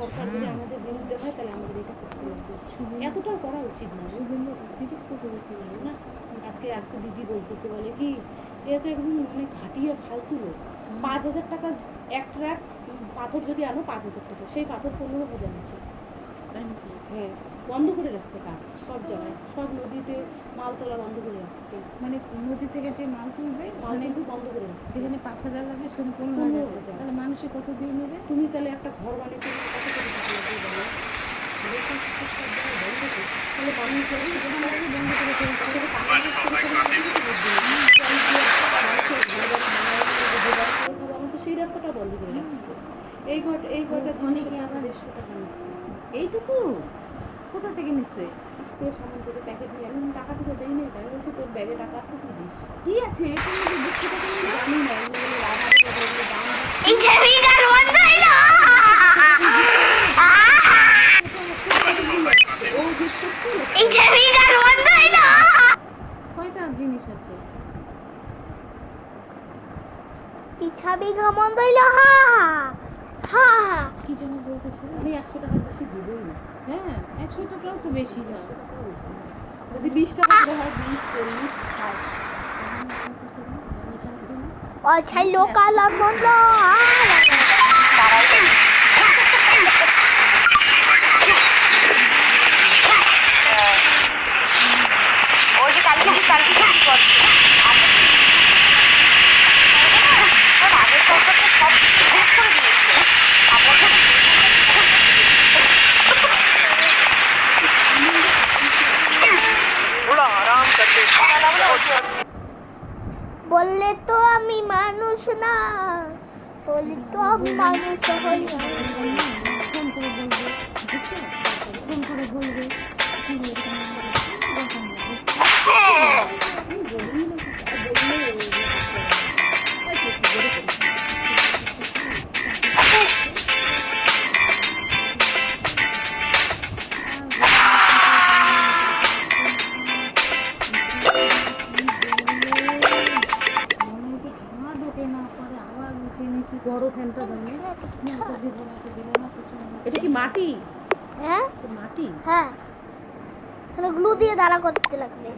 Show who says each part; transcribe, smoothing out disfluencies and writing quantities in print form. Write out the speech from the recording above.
Speaker 1: সরকার যদি আমাদের বিরুদ্ধে হয় তাহলে আমাদের এটা করতে হবে, এতটাও করা উচিত না, অতিরিক্ত করে ফেলছে না। আজকে আজকে দিদি বলতেছে, বলে কি এটা তো একদম মানে ঘাটিয়া ফালতু লোক। 5,000 টাকা এক রাখ পাথর যদি আনো 5,000 টাকা, সেই পাথর 15,000 নিচ্ছে। হ্যাঁ, বন্ধ করে রাখছে কাজ সব জায়গায়, সব নদীতে মাল তোলা বন্ধ করে রাখছে।
Speaker 2: মানে নদী থেকে যে মাল তুলবে
Speaker 1: মানে বন্ধ করে রাখছে।
Speaker 2: যেখানে 5,000 লাগবে সেখানে 15,000, তাহলে মানুষে কত দিয়ে নেবে?
Speaker 1: তুমি তাহলে একটা ঘর বানাইতে কত করে টাকা লাগবে বলো? তাহলে মানুষ বন্ধ করে সেই রাস্তাটা বন্ধ করে রাখছে। এই ঘরটা
Speaker 2: অনেকে আবার 150 টাকা নিচ্ছে। এইটুকু কোথা থেকে নিচ্ছে?
Speaker 1: সামান থেকে প্যাকেট নিয়ে আমি টাকা টুকু দেই না, তাই বলছি তোর ব্যাগে টাকা আছে তুই দিস।
Speaker 2: কি আছে তুমি যে 150 টাকা নিয়ে
Speaker 1: জানি না, এগুলো লাভ দাম
Speaker 2: কয়টা জিনিস আছে? কি যেন বলতেছিল?
Speaker 1: আমি 100 টাকার বেশি দিবই না।
Speaker 2: হ্যাঁ, 100 টাকাও তো বেশি না।
Speaker 1: যদি 20 টাকা করে হয় 20, 40, 60।
Speaker 3: C'è locale al mondo. বললে তো আমি মানুষ না, বললে তো আমি মানুষ হই না।
Speaker 2: ফোন করে বলবে, বুঝছো? ফোন করে বলবে কি এরকম এরকম
Speaker 1: বড় ফ্যানটা দাও না। এটা কি মাটি?
Speaker 3: হ্যাঁ
Speaker 1: মাটি?
Speaker 3: হ্যাঁ, গ্লু দিয়ে দাঁড়া করতে লাগবে।